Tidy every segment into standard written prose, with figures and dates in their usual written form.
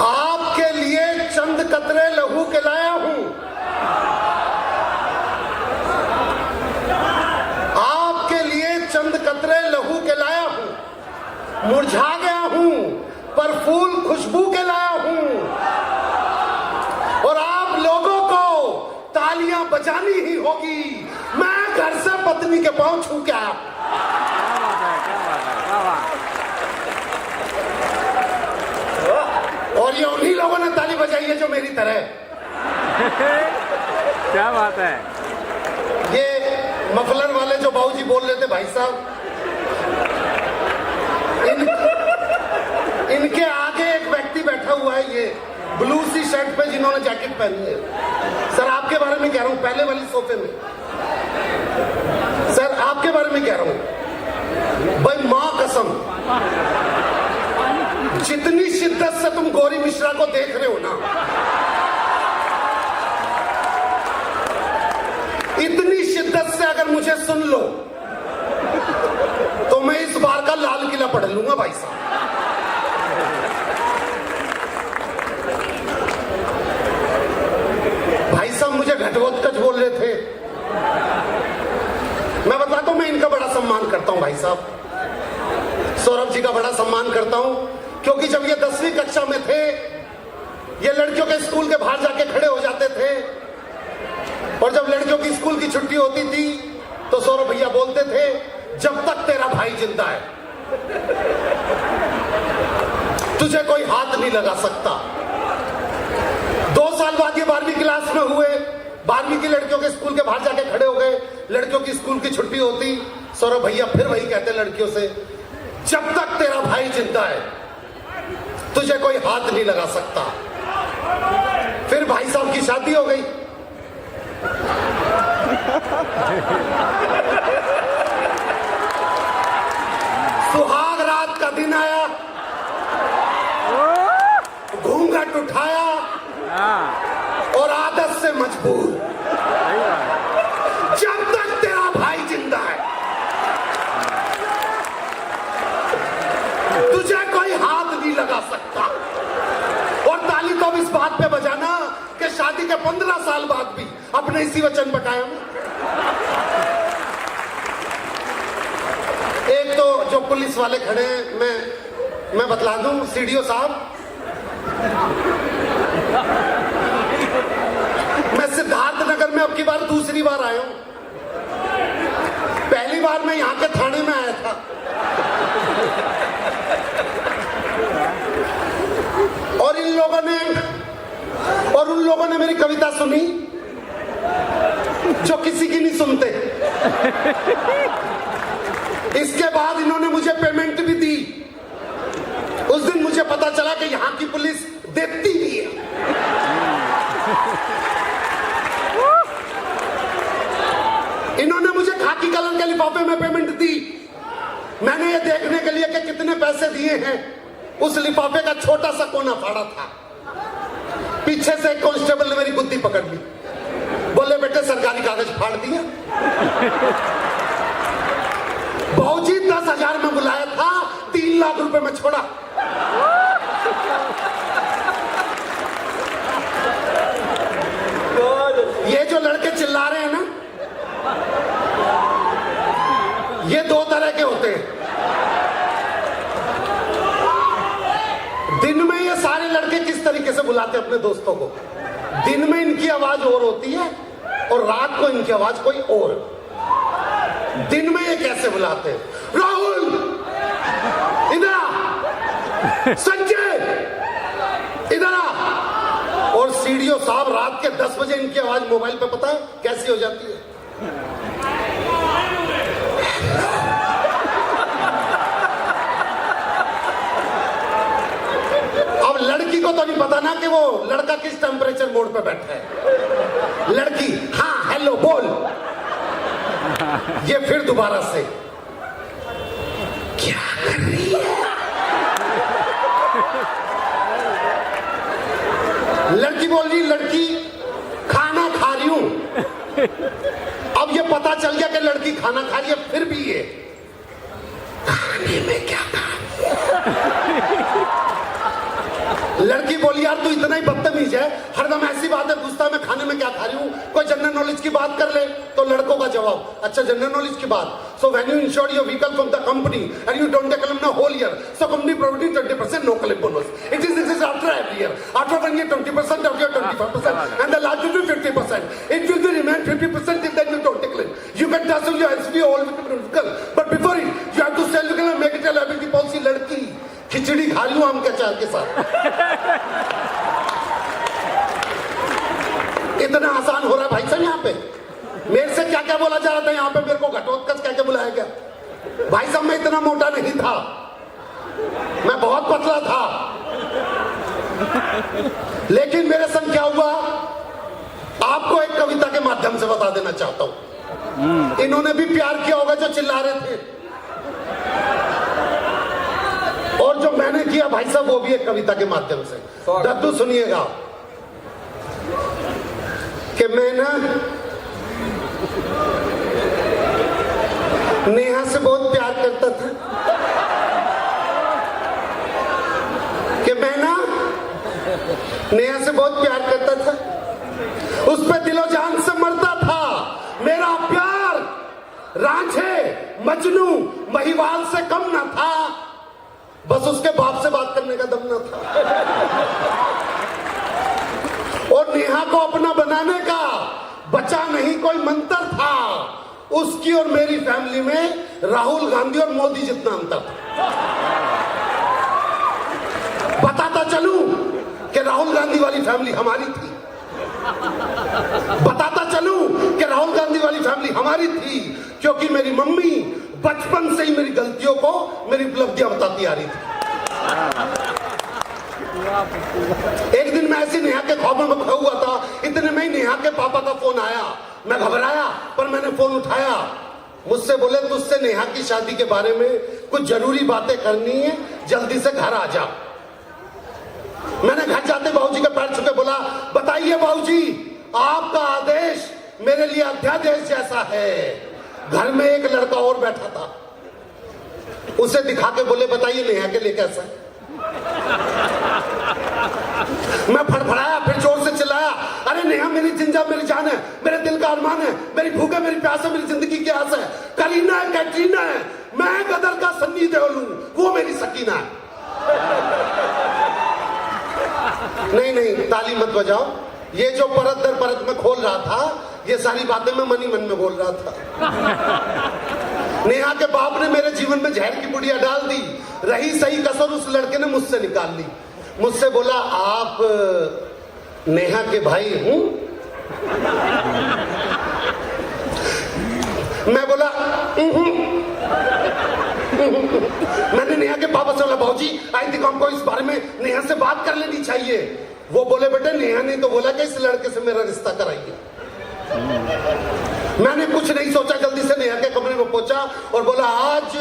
आपके लिए चंद कतरे लहू के लाया हूं, आपके लिए चंद कतरे लहू के लाया हूं। मुरझा गया हूं पर फूल खुशबू के लाया हूं, और आप लोगों को तालियां बजानी ही होगी। मैं घर से पत्नी के पांव छू के आया। और ये उन्हीं लोगों ने ताली बजाई है जो मेरी तरह। क्या बात है। ये मफलर वाले जो बाबूजी बोल रहे थे भाई साहब, इनके आगे एक व्यक्ति बैठा हुआ है, ये ब्लू सी शर्ट पे जिन्होंने जैकेट पहनी है। सर आपके बारे में कह रहा हूं, पहले वाली सोफे में। सर आपके बारे में कह रहा हूं भाई, मां कसम, जितनी शिद्दत से तुम गौरी मिश्रा को देख रहे हो ना, इतनी शिद्दत से अगर मुझे सुन लो तो मैं इस बार का लाल किला पढ़ लूंगा भाई साहब। भाई साहब मुझे घटोत्कच बोल रहे थे। मैं बताता हूं, मैं इनका बड़ा सम्मान करता हूं भाई साहब, सौरभ जी का बड़ा सम्मान करता हूं, क्योंकि जब ये 10वीं कक्षा में थे, ये लड़कियों के स्कूल के बाहर जाके खड़े हो जाते थे, और जब लड़कियों की स्कूल की छुट्टी होती थी तो सौरभ भैया बोलते थे, जब तक तेरा भाई जिंदा है तुझे कोई हाथ नहीं लगा सकता। 2 साल बाद ये 12वीं क्लास में हुए, 12वीं की लड़कियों के स्कूल के बाहर जाके खड़े हो गए, लड़कियों की स्कूल की छुट्टी होती, सौरभ भैया फिर वही कहते लड़कियों से, जब तक तेरा भाई जिंदा है तुझे कोई हाथ नहीं लगा सकता। फिर भाई साहब की शादी हो गई। सुहाग रात का दिन आया, घूंघट उठाया और आदत से मजबूर, जब तक तेरा भाई जिंदा है तुझे कोई हाथ नहीं लगा सकता। और ताली तो इस बात पे बजाना कि शादी के 15 साल बाद भी अपने इसी वचन पर कायम। एक तो जो पुलिस वाले खड़े हैं, मैं बतला दूं सीडीओ साहब, मैं सिद्धार्थ नगर में अब की बार दूसरी बार आया हूं। पहली बार मैं यहां के थाने में आया था, और उन लोगों ने मेरी कविता सुनी जो किसी की नहीं सुनते। इसके बाद इन्होंने मुझे पेमेंट भी दी। उस दिन मुझे पता चला कि यहां की पुलिस देती भी है। इन्होंने मुझे खाकी कलर के लिफाफे में पेमेंट दी। मैंने ये देखने के लिए कि कितने पैसे दिए हैं, उस लिफाफे का छोटा सा कोना फाड़ा था। पीछे से एक कांस्टेबल ने मेरी बुद्धि पकड़ ली, बोले बेटे सरकारी कागज फाड़ दिया। भाऊजी 10,000 में बुलाया था, 3 लाख रुपए में छोड़ा। ये जो लड़के चिल्ला रहे हैं ना, ये 2 तरह के होते हैं। दिन में ये सारे लड़के किस तरीके से बुलाते हैं अपने दोस्तों को, दिन में इनकी आवाज और होती है और रात को इनकी आवाज कोई और। दिन में ये कैसे बुलाते हैं, राहुल इधर आ, संजय इधर आ। और सीडीओ साहब रात के 10 बजे इनकी आवाज मोबाइल पे पता है कैसी हो जाती है, लड़की को तो नहीं पता ना कि वो लड़का किस टेम्परेचर मोड पे बैठा है। लड़की हाँ हेलो बोल, ये फिर दोबारा से क्या कर रही है। लड़की बोल रही, लड़की खाना खा रही हूं। अब ये पता चल गया कि लड़की खाना खा रही है, फिर भी ये खाने में क्या खा रही है। लड़की बोली यार तू इतना ही बदतमीज है, हरदम ऐसी बातें पूछता, मैं खाने में क्या खा रही हूँ, कोई जनरल नॉलेज की बात कर ले। तो लड़कों का जवाब, अच्छा जनरल नॉलेज की बात, so when you insure your vehicle from the company and you don't take claim the whole year, so company providing 20% no claim bonus, it is after every year, after 1 year 20% of your 25% and the last will be 50%, it will be remain 50% till then you don't take claim, you can cancel your LCV all vehicle, but before it you have to sell vehicle and make it a liability policy। लड़की खिचड़ी खा रही हूँ आम के अचार के साथ। इतना आसान हो रहा है भाई साहब यहाँ पे। मेरे से क्या क्या बोला जा रहा था यहाँ पे, मेरे को घटोत्कच क्या क्या बुलाया गया। भाई साहब मैं इतना मोटा नहीं था, मैं बहुत पतला था, लेकिन मेरे संग क्या हुआ आपको एक कविता के माध्यम से बता देना चाहता हूं। इन्होंने भी प्यार किया होगा जो चिल्ला रहे थे, और जो मैंने किया भाई साहब वो भी एक कविता के माध्यम से। दद्दू सुनिएगा कि मैं ना नेहा से बहुत प्यार करता था, कि मैं ना नेहा से बहुत प्यार करता था, उस पे दिलो जान से मरता था, मेरा प्यार रांझे मजनू महिवाल से कम ना था, बस उसके बाप से बात करने का दम ना था। और नेहा को अपना बनाने का बचा नहीं कोई मंत्र था, उसकी और मेरी फैमिली में राहुल गांधी और मोदी जितना अंतर था। बताता चलूं कि राहुल गांधी वाली फैमिली हमारी थी, बताता चलूं कि राहुल गांधी वाली फैमिली हमारी थी, क्योंकि मेरी मम्मी बचपन से ही मेरी गलतियों को मेरी उपलब्धियां बताती आ रही थी। एक दिन मैं ऐसी नेहा के ख्वाबों में खो हुआ था, इतने में ही नेहा के पापा का फोन आया। मैं घबराया पर मैंने फोन उठाया, मुझसे बोले तुझसे नेहा की शादी के बारे में कुछ जरूरी बातें करनी है, जल्दी से घर आ जा। मैंने घर जाते बाबूजी के पैर छूके बोला बताइए बाबूजी, आपका आदेश मेरे लिए अध्यादेश जैसा है। घर में एक लड़का और बैठा था, उसे दिखा के बोले बताइए नेहा के लिए कैसा है। मैं फड़फड़ाया, फिर जोर से चिल्लाया, अरे नेहा मेरी जिंजा मेरी जान है, मेरे दिल का अरमान है, मेरी भूख है, मेरी प्यास है, मेरी जिंदगी की आस है, करीना है, कैटरीना है, मैं गदर का सन्नी देओल हूं, वो मेरी सकीना है। नहीं नहीं ताली मत बजाओ, ये जो परत दर परत में खोल रहा था, ये सारी बातें मैं मन ही मन में बोल रहा था। नेहा के बाप ने मेरे जीवन में जहर की पुड़िया डाल दी, रही सही कसर उस लड़के ने मुझसे निकाल ली। मुझसे बोला आप नेहा के भाई हूं? मैं बोला मैंने नेहा के पापा से बोला बाबूजी आई थिंक हमको इस बारे में नेहा से बात कर लेनी चाहिए। वो बोले बेटे नेहा ने तो बोला कि इस लड़के से मेरा रिश्ता कराइए। मैंने कुछ नहीं सोचा, जल्दी से नेहा के कमरे में पहुंचा और बोला आज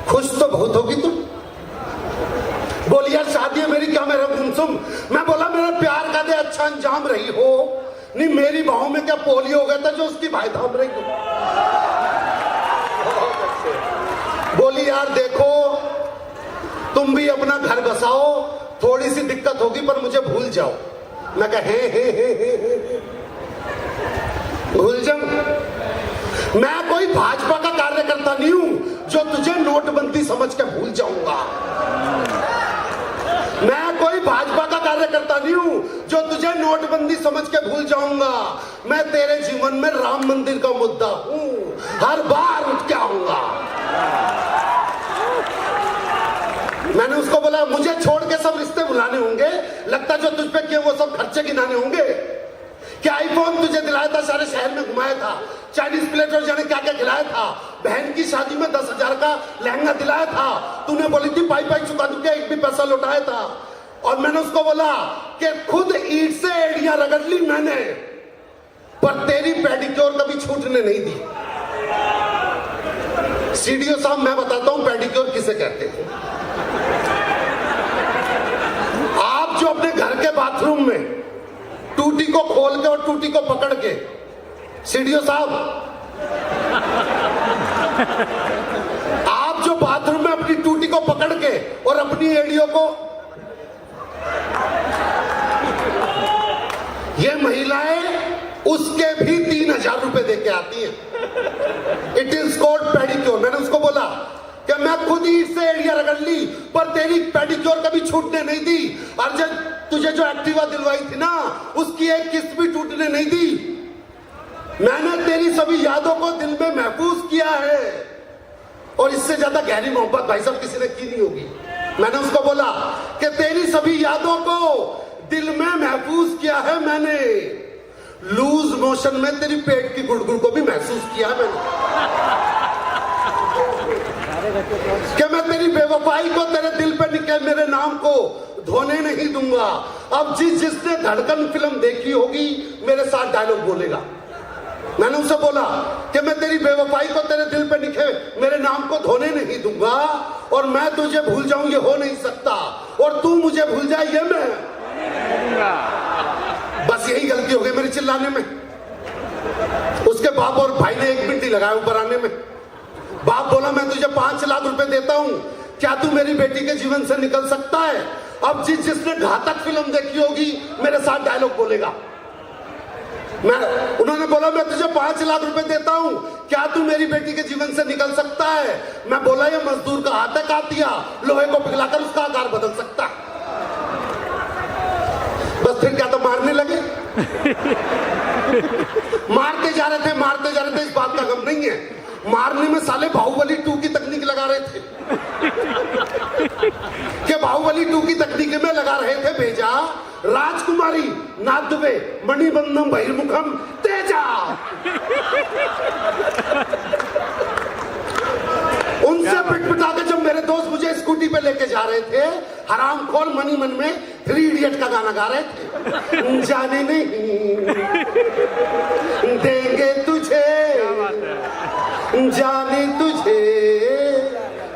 खुश तो बहुत होगी तुम। बोली यार शादी है मेरी, क्या मेरा गुमसुम। मैं बोला मेरा प्यार का दे अच्छा अंजाम रही हो, नहीं मेरी बाहों में क्या पोलियो हो गया था जो उसकी भाई थाम रही हो। बोली यार देखो तुम भी अपना घर बसाओ, थोड़ी सी दिक्कत होगी पर मुझे भूल जाओ। मैं कहा हे भूल जाऊं? मैं कोई भाजपा का कार्यकर्ता नहीं हूं जो तुझे नोटबंदी समझ के भूल जाऊंगा। मैं कोई भाजपा का कार्यकर्ता नहीं हूं जो तुझे नोटबंदी समझ के भूल जाऊंगा। मैं तेरे जीवन में राम मंदिर का मुद्दा हूं, हर बार उठ के आऊंगा। मैंने उसको बोला मुझे छोड़ के सब रिश्ते बुलाने होंगे, लगता जो तुझ पे किए वो सब खर्चे गिनाने होंगे। क्या आईफोन तुझे दिलाया था, सारे शहर में घुमाया था, चाइनीज प्लेट और जाने क्या क्या खिलाया था, बहन की शादी में 10,000 का लहंगा दिलाया था, तूने बोली थी पाई पाई चुका दूंगा, एक भी पैसा लौटाया था। और मैंने उसको बोला कि खुद ईंट से एड़ियां रगड़ ली मैंने, पर तेरी पेडिक्योर कभी छूटने नहीं दी। सीडीओ साहब मैं बताता हूं पेडिक्योर किसे कहते हैं। आप जो अपने घर के बाथरूम में टूटी को खोल के और टूटी को पकड़ के, सीडीओ साहब आप जो बाथरूम में अपनी टूटी को पकड़ के और अपनी एड़ियों को ये महिलाएं उसके भी 3,000 रुपए दे के आती हैं। It is called pedicure. मैंने उसको बोला कि मैं खुद ही इससे एरिया रगड़ ली, पर तेरी पेडिक्योर कभी छूटने नहीं दी। और जब तुझे जो एक्टिवा दिलवाई थी ना, उसकी एक किस्त भी टूटने नहीं दी। मैंने तेरी सभी यादों को दिल में महफूज किया है, और इससे ज्यादा गहरी मोहब्बत भाई साहब किसी ने की नहीं होगी। मैंने उसको बोला कि तेरी सभी यादों को दिल में महफूज किया है मैंने। लूज मोशन में तेरी पेट की गुड़गुड़ को भी महसूस किया है मैंने, कि मैं तेरी बेवफाई को, तेरे दिल पे लिखे मेरे नाम को धोने नहीं दूंगा। अब जिसने धड़कन फिल्म देखी होगी मेरे साथ डायलॉग बोलेगा। मैंने उसे बोला कि मैं तेरी बेवफाई को, तेरे दिल पे लिखे मेरे नाम को धोने नहीं दूंगा, और मैं तुझे भूल जाऊं ये हो नहीं सकता, और तू मुझे भूल जाए ये मैं। बस यही गलती हो गई मेरी चिल्लाने में। उसके बाप और भाई ने 1 मिनट ही लगाया ऊपर आने में। बाप बोला मैं तुझे 5 लाख रुपए देता हूं, क्या तू मेरी बेटी के जीवन से निकल सकता है? अब जिसने घातक फिल्म देखी होगी मेरे साथ डायलॉग बोलेगा। उन्होंने बोला मैं तुझे 5 लाख रुपए देता हूं, क्या तू मेरी बेटी के जीवन से निकल सकता है? मैं बोला ये मजदूर का हाथ है कातिया, लोहे को पिघलाकर उसका आकार बदल सकता है। बस फिर क्या तो मारने लगे। मारते जा रहे थे, इस बात का गम नहीं है। मारने में साले बाहुबली 2 की तकनीक लगा रहे थे, कि बाहुबली 2 की तकनीक में लगा रहे थे भेजा राजकुमारी नादवे मणिबंधम बहिर्मुखम तेजा। उनसे पिटपिटा के जब मेरे दोस्त मुझे स्कूटी पे लेके जा रहे थे, हरामखोर मनी मन में 3 इडियट का गाना गा रहे थे। जाने नहीं देंगे तुझे, जाने तुझे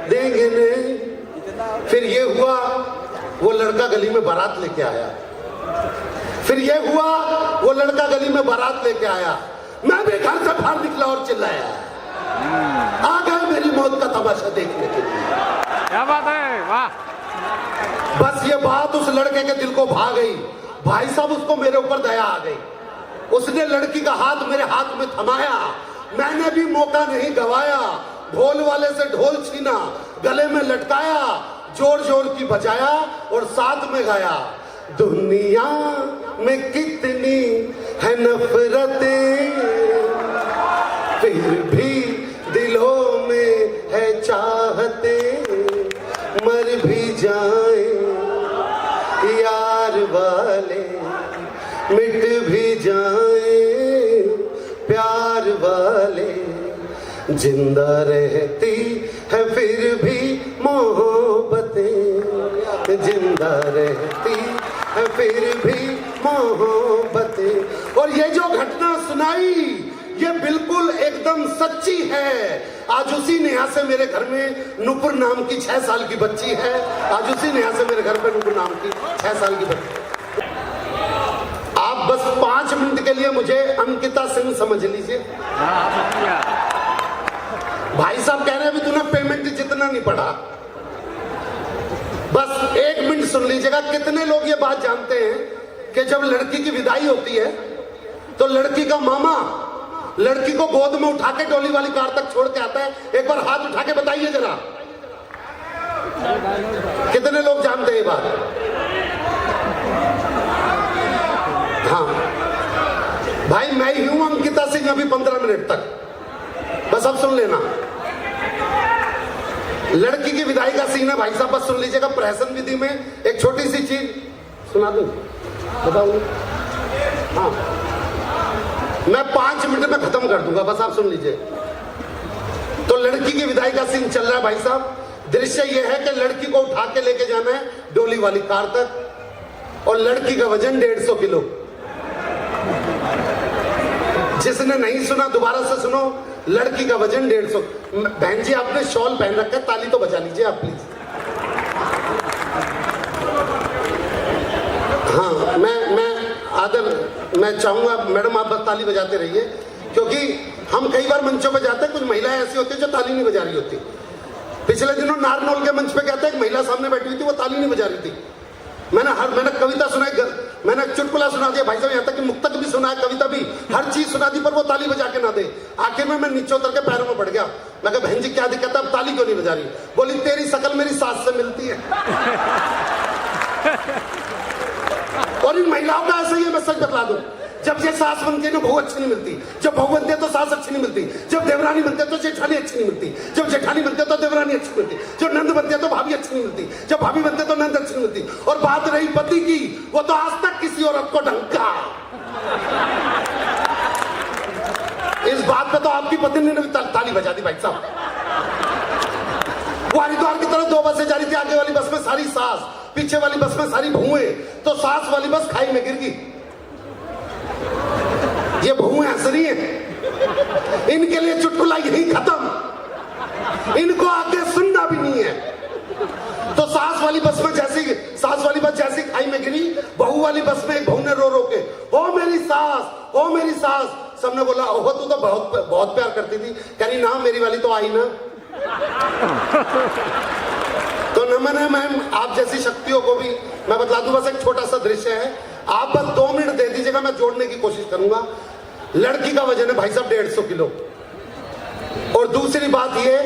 देंगे नहीं। फिर ये हुआ वो लड़का गली में बारात लेके आया, फिर ये हुआ वो लड़का गली में बारात लेके आया। मैं भी घर से बाहर निकला और चिल्लाया, आ गए मेरी मौत का तमाशा देखने के लिए। क्या बात है, वाह। बस ये बात उस लड़के के दिल को भा गई। भाई साहब उसको मेरे ऊपर दया आ गई। उसने लड़की का हाथ मेरे हाथ में थमाया, मैंने भी मौका नहीं गवाया। ढोल वाले से ढोल छीना, गले में लटकाया, जोर जोर की बजाया और साथ में गाया। दुनिया में कितनी है नफरतें, फिर भी दिलों में है चाहते। मर भी जाए यार वाले, मिट भी जाए प्यार वाले, जिंदा रहती है फिर भी मोहब्बतें, जिंदा रहती है फिर भी मोहब्बतें। और ये जो घटना सुनाई ये बिल्कुल एकदम सच्ची है। आज उसी नेहा से मेरे घर में नुपुर नाम की 6 साल की बच्ची है। आज उसी नेहा से मेरे घर पे नुपुर नाम की 6 साल की बच्ची। आप बस 5 मिनट के लिए मुझे अंकिता सिंह समझ लीजिए। भाई साहब कह रहे हैं अभी तूने पेमेंट जितना नहीं पढ़ा। बस 1 मिनट सुन लीजिएगा। कितने लोग ये बात जानते हैं कि जब लड़की की विदाई होती है तो लड़की का मामा लड़की को गोद में उठा के डोली वाली कार तक छोड़ के आता है? एक बार हाथ उठा के बताइए जरा, कितने लोग जानते हैं ये बात? हाँ भाई, मैं ही हूं अंकिता सिंह अभी 15 मिनट तक, बस अब सुन लेना। लड़की की विदाई का सीन है भाई साहब, बस सुन लीजिएगा। प्रहसन विधि में एक छोटी सी चीज सुना दूं, बताऊं? हाँ, मैं 5 मिनट में खत्म कर दूंगा, बस आप सुन लीजिए। तो लड़की की विदाई का सीन चल रहा है भाई साहब। दृश्य यह है कि लड़की को उठा के लेके जाना है डोली वाली कार तक, और लड़की का वजन 150 किलो। जिसने नहीं सुना दोबारा से सुनो। लड़की का वजन 150। बहन जी आपने शॉल पहन रखा है, ताली तो बजा लीजिए आप प्लीज। हाँ, मैं चाहूंगा मैडम आप बस ताली बजाते रहिए, क्योंकि हम कई बार मंचों पे जाते हैं, कुछ महिलाएं ऐसी होती है जो ताली नहीं बजा रही होती। पिछले दिनों नारनौल के मंच पे कहते हैं एक महिला सामने बैठी हुई थी, वो ताली नहीं बजा रही थी। मैंने कविता सुनाई, मैंने चुटकुला सुना दिया भाई साहब, यहाँ तक कि मुक्तक भी सुना है, कविता भी, हर चीज सुना दी, पर वो ताली बजा के ना दे। आखिर में मैं नीचे उतर के पैरों में पड़ गया। मैं कहा बहन जी क्या दिक्कत है, अब ताली क्यों नहीं बजा रही? बोली तेरी शकल मेरी सास से मिलती है। और इन महिलाओं का ऐसा ही है, मैं सच बता दूं, जब ये सास बनती है ना बहू अच्छी नहीं मिलती, जब बहू बनती है तो सास अच्छी नहीं मिलती, जब देवरानी बनती है तो जेठानी अच्छी नहीं मिलती, जब जेठानी बनती है तो देवरानी अच्छी मिलती, जब नंद बनती है तो भाभी अच्छी नहीं मिलती, जब भाभी बनती है तो नंद अच्छी नहीं मिलती। और बात रही पति की, वो तो आज तक किसी औरत को ढंका। इस बात पे तो आपकी पत्नी ने भी ताली बजा दी भाई साहब। वो हरिद्वार की तरफ 2 बसें जा रही थी, आगे वाली बस में सारी सास, पीछे वाली बस में सारी बहुएं, तो सास वाली बस खाई में गिर गई। ये बहुएं हंस रही हैं, इनके लिए चुटकुला यही खत्म, इनको आगे सुनना भी नहीं है। तो सास वाली बस जैसी खाई में गिरी, बहू वाली बस में एक बहू ने रो रो के ओ मेरी सास, ओ मेरी सास। सबने बोला ओहो तू तो बहुत प्यार करती थी। कह रही ना मेरी वाली तो आई ना। तो नमन है मैम आप जैसी शक्तियों को भी। मैं बता दूं बस एक छोटा सा दृश्य है, आप बस 2 मिनट दे दीजिएगा, मैं जोड़ने की कोशिश करूंगा। लड़की का वजन है भाई साहब 150 किलो। और दूसरी बात ये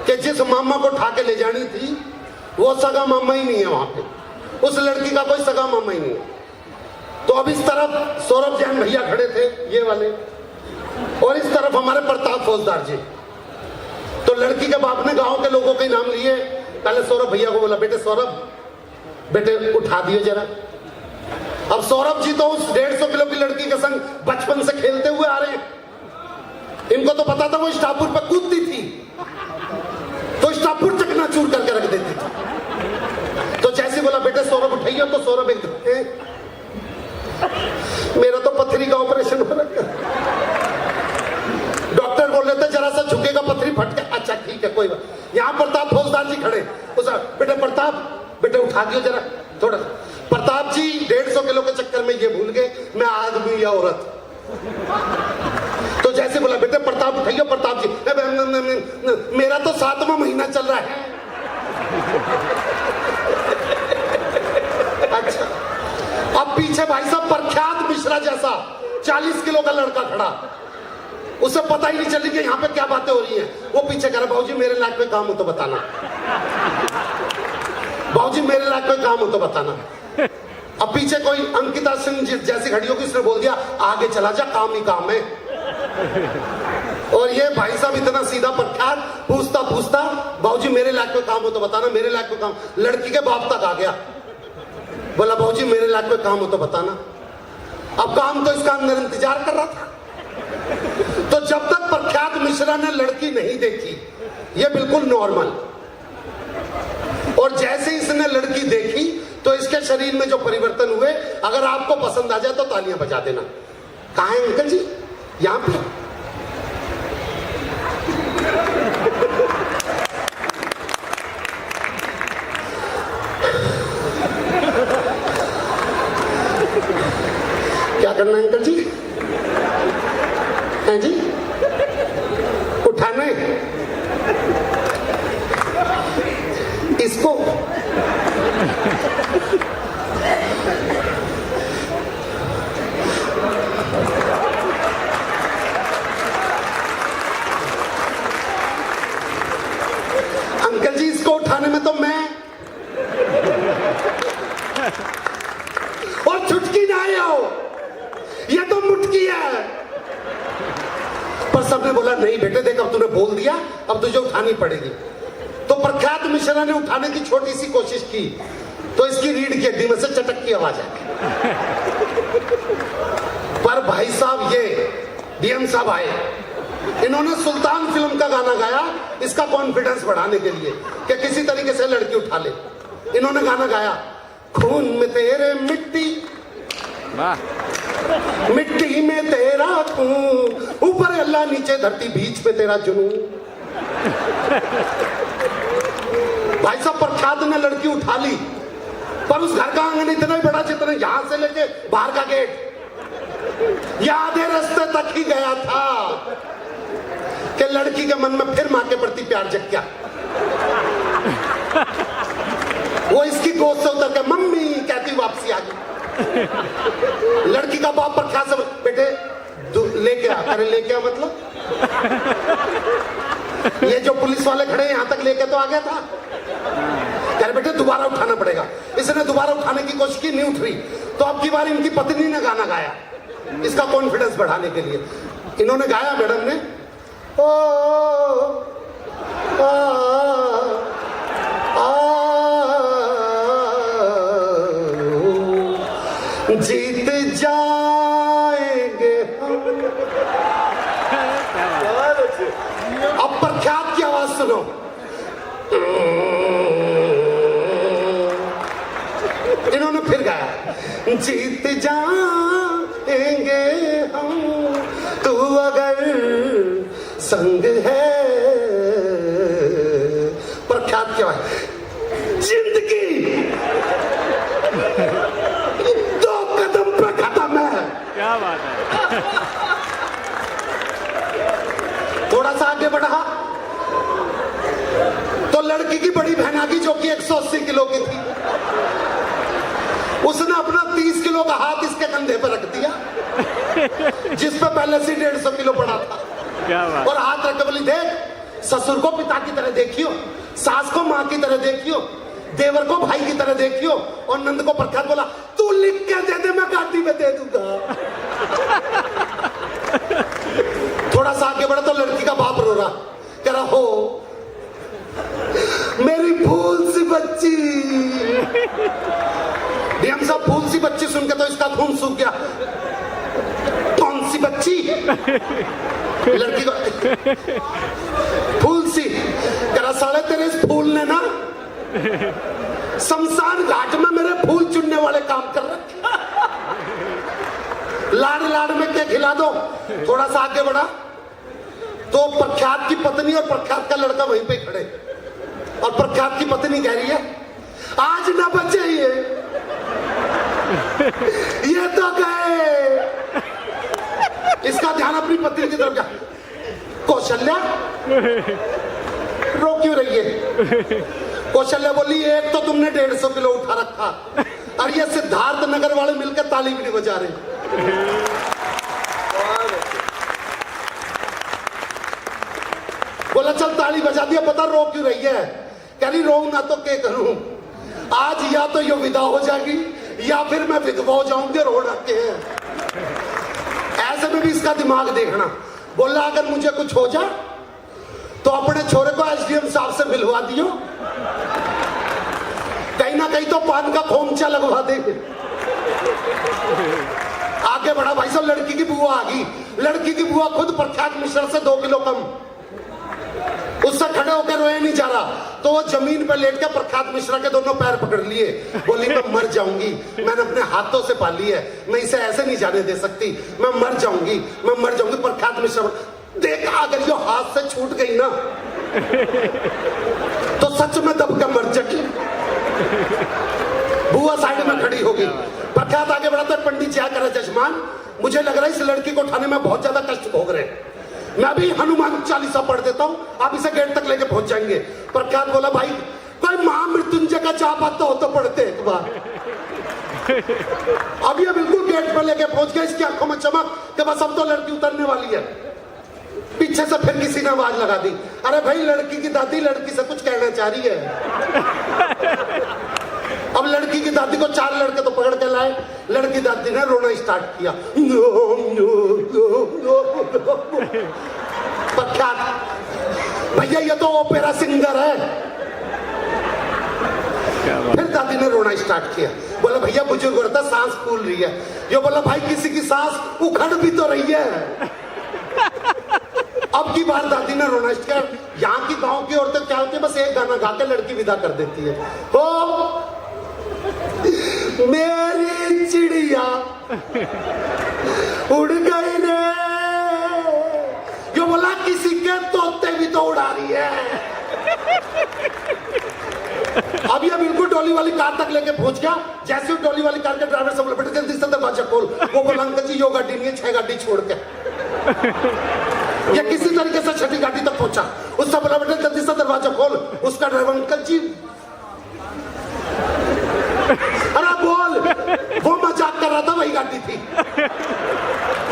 कि जिस मामा को उठा के ले जानी थी वो सगा मामा ही नहीं है वहां पे, उस लड़की का कोई सगा मामा ही नहीं है। तो अब इस तरफ सौरभ जैन भैया खड़े थे ये वाले, और इस तरफ हमारे प्रताप फौजदार जी। तो लड़की के बाप ने गांव के लोगों के नाम लिए, पहले सौरभ भैया को बोला बेटे सौरभ बेटे उठा दियो जरा। अब सौरभ जी तो उस 150 किलो की लड़की के संग बचपन से खेलते हुए आ रहे हैं, इनको तो पता था वो स्टापुर पर कूदती थी तो स्टापुर चकनाचूर करके रख देती थी। तो जैसे बोला बेटे सौरभ उठाइए, तो सौरभ एकदम मेरा तो पथरी का ऑपरेशन हो रखा। डॉक्टर बोल रहे थे जरा सा झुकेगा पथरी फट के। अच्छा ठीक है कोई बात। यहाँ प्रताप फौजदार जी खड़े, बेटे प्रताप बेटे उठा दियो जरा थोड़ा सा। प्रताप जी 150 किलो के चक्कर में ये भूल गए मैं आदमी या औरत। तो जैसे बोला बेटे प्रताप उठाइए, प्रताप जी मेरा तो 7वां महीना चल रहा है। अच्छा अब पीछे भाई साहब प्रख्यात मिश्रा जैसा 40 किलो का लड़का खड़ा, उसे पता ही नहीं चली कि यहाँ पे क्या बातें हो रही हैं। वो पीछे कह रहा भाऊजी मेरे लायक कोई काम हो तो बताना, भाऊजी मेरे लायक कोई काम हो तो बताना। अब पीछे कोई अंकिता सिंह जैसी खड़ी होगी, उसने बोल दिया आगे चला जा काम ही काम है। और ये भाई साहब इतना सीधा प्रख्यात, पूछता पूछता भाऊजी मेरे लायक कोई काम हो तो बताना, मेरे लायक कोई काम। लड़की के बाप तक आ गया, बोला भाऊजी मेरे लायक कोई काम हो तो बताना। अब काम तो इसका अंदर इंतजार कर रहा था। तो जब तक प्रख्यात मिश्रा ने लड़की नहीं देखी, ये बिल्कुल नॉर्मल, और जैसे इसने लड़की देखी तो इसके शरीर में जो परिवर्तन हुए, अगर आपको पसंद आ जाए तो तालियां बजा देना। कहाँ है अंकल जी? यहाँ पे। क्या करना है अंकल जी? हैं जी उठाना है इसको। अंकल जी इसको उठाने में तो मैं और छुटकी ना आए हो, ये तो मुटकी है। पर सबने बोला नहीं बेटे देख अब तूने बोल दिया, अब तुझे उठानी पड़ेगी। तो प्रख्यात मिश्रा ने उठाने की छोटी सी कोशिश की तो इसकी रीढ़ की हड्डी में से चटक की आवाज आई। पर भाई साहब ये डीएम साहब आए, इन्होंने सुल्तान फिल्म का गाना गाया इसका कॉन्फिडेंस बढ़ाने के लिए कि किसी तरीके से लड़की उठा ले। इन्होंने गाना गाया खून में तेरे मिट्टी, मिट्टी में तेरा खून, ऊपर अल्लाह नीचे धरती बीच पे तेरा जुनून। भाई साहब प्रख्यात ने लड़की उठा ली, पर उस घर का आंगन इतना ही बड़ा जितना यहां से लेके बाहर का गेट, या आधे रास्ते तक ही गया था कि लड़की के मन में फिर मां के प्रति प्यार जग गया। वो इसकी गोद से उतर के मम्मी कहती वापसी आ गई। लड़की का बाप पर क्या सब, बेटे लेके आ। अरे लेके आ मतलब ये जो पुलिस वाले खड़े यहाँ तक लेके तो आ गया था। यार बेटे दोबारा उठाना पड़ेगा। इसने दोबारा उठाने की कोशिश की, नहीं उठ रही, तो अब की बार इनकी पत्नी ने गाना गाया इसका कॉन्फिडेंस बढ़ाने के लिए। इन्होंने गाया मैडम ने, ओ आ, आ, जीत जाएंगे हम। अब प्रख्यात की आवाज सुनो। इन्होंने फिर गाया, जीत जाएंगे हम तू अगर संग है। प्रख्यात क्या है, जिंदगी 2 कदम पे खत्म है। क्या बात है। थोड़ा सा आगे बढ़ा तो लड़की की बड़ी बहन आ गई जो कि 180 किलो की थी। उसने अपना 30 किलो का हाथ इसके कंधे पर रख दिया जिस पे पहले से 150 किलो पड़ा था। क्या बात। और हाथ रख के बोली, देख ससुर को पिता की तरह देखियो, सास को माँ की तरह देखियो, देवर को भाई की तरह देखियो। और नंद को प्रख्यात बोला, तू लिख के दे दे, मैं गाड़ी में दे दूंगा। थोड़ा सा आगे बढ़ा तो लड़की का बाप रो रहा, कह रहा हो मेरी फूल सी बच्ची। डीएम साहब फूल सी बच्ची सुन के तो इसका खून सूख गया। कौन सी बच्ची? लड़की को फूल सी, कह रहा साले तेरे इस फूल ने ना शमशान घाट में मेरे फूल चुनने वाले काम कर रखे। लाड़ लाड़ में क्या खिला दो। थोड़ा सा आगे बढ़ा तो प्रख्यात की पत्नी और प्रख्यात का लड़का वहीं पे खड़े, और प्रख्यात की पत्नी कह रही है, आज ना बचे ये तो गए। इसका ध्यान अपनी पत्नी की तरफ जा। कौशल्या रो क्यों रही है? कौशल्या बोली, एक तो तुमने 150 किलो उठा रखा और ये सिद्धार्थ नगर वाले मिलकर ताली भी नहीं बजा रहे। बोला चल ताली बजा दिया, पता रो क्यों रही है? कह रही रो ना तो क्या करूं, आज या तो ये विदा हो जाएगी या फिर मैं विधवा हो जाऊंगी। रो रखे हैं। ऐसे में भी इसका दिमाग देखना। बोला अगर मुझे कुछ हो जाए तो अपने छोरे को एसडीएम साहब से मिलवा दियो, कहीं ना कहीं तो पान का खोमचा लगवा देंगे। आगे बढ़ा भाई साहब, लड़की की बुआ आ गई। लड़की की बुआ खुद प्रख्यात मिश्रा से 2 किलो कम, उससे खड़े होकर रोए नहीं जा रहा, तो वो जमीन पर लेट के प्रख्यात मिश्रा के दोनों पैर पकड़ लिए। बोली मैं मर जाऊंगी, मैंने अपने हाथों से पाली है, मैं इसे ऐसे नहीं जाने दे सकती, मैं मर जाऊंगी, मैं मर जाऊंगी। प्रख्यात मिश्रा देखा अगर ये हाथ से छूट गई ना तो सच में दब के मर जाएगी। बुआ साइड में खड़ी होगी। प्रख्यात आगे बढ़ाता है, पंडित जी करे जजमान, मुझे लग रहा है इस लड़की को उठाने में बहुत ज्यादा कष्ट भोग रहे हैं, मैं भी हनुमान चालीसा पढ़ देता हूँ, आप इसे गेट तक लेके पहुंच जाएंगे। प्रख्यात बोला, भाई कोई महामृत्युंजय का जाप आता हो तो पढ़ते एक बार। अब ये बिल्कुल गेट पर लेके पहुंच गया, इसकी आंखों में चमक कि बस अब तो लड़की उतरने वाली है। पीछे से फिर किसी ने आवाज लगा दी, अरे भाई लड़की की दादी लड़की से कुछ कहना चाह रही है। अब लड़की की दादी को 4 लड़के तो पकड़ के लाए। लड़की दादी ने रोना स्टार्ट किया। प्रख्यात, भैया ये तो ओपेरा सिंगर है। फिर दादी ने रोना स्टार्ट किया। बोला भैया बुजुर्ग औरत सांस फूल रही है। ये बोला भाई किसी की सांस उखड़ भी तो रही है। अब की बार दादी ने रोना स्टार्ट किया। यहाँ की गांव की औरतें क्या होती है, बस एक गाना गा के लड़की विदा कर देती है। हो मेरी चिड़िया उड़ गई रे। जो बोला किसी के तोते भी तो उड़ा रही है। अब ये बिल्कुल डोली वाली कार तक लेके पहुंच गया। जैसे डोली वाली कार के ड्राइवर से बोला बेटे जल्दी से दरवाजा खोल। वो बोला अंकल जी 2 गाड़ी नहीं है, 6 गाड़ी छोड़ के। ये किसी तरीके से 6ठी गाड़ी तक पहुंचा। उससे बोला बेटे जल्दी से दरवाजा खोल। उसका ड्राइवर अंकल जी, अरे बोल, वो मजाक गाड़ी थी।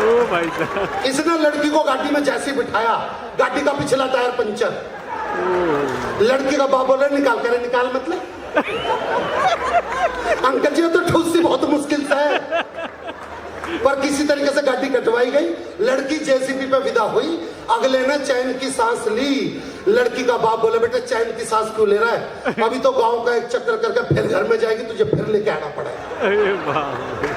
ओ भाई साहब, इसने लड़की को गाड़ी में जैसे बिठाया, गाड़ी का पिछला टायर पंचर। लड़की का बाप बोले निकाल करे, निकाल मतलब अंकल जी तो ठूसी बहुत मुश्किल से है, पर किसी तरीके से गाड़ी कटवाई गई। लड़की जेसीबी पे विदा हुई। अगले ने चैन की सांस ली। लड़की का बाप बोले बेटा चैन की सांस क्यों ले रहा है, अभी तो गांव का एक चक्कर करके फिर घर में जाएगी, तुझे फिर लेके आना पड़ेगा। अरे वाह।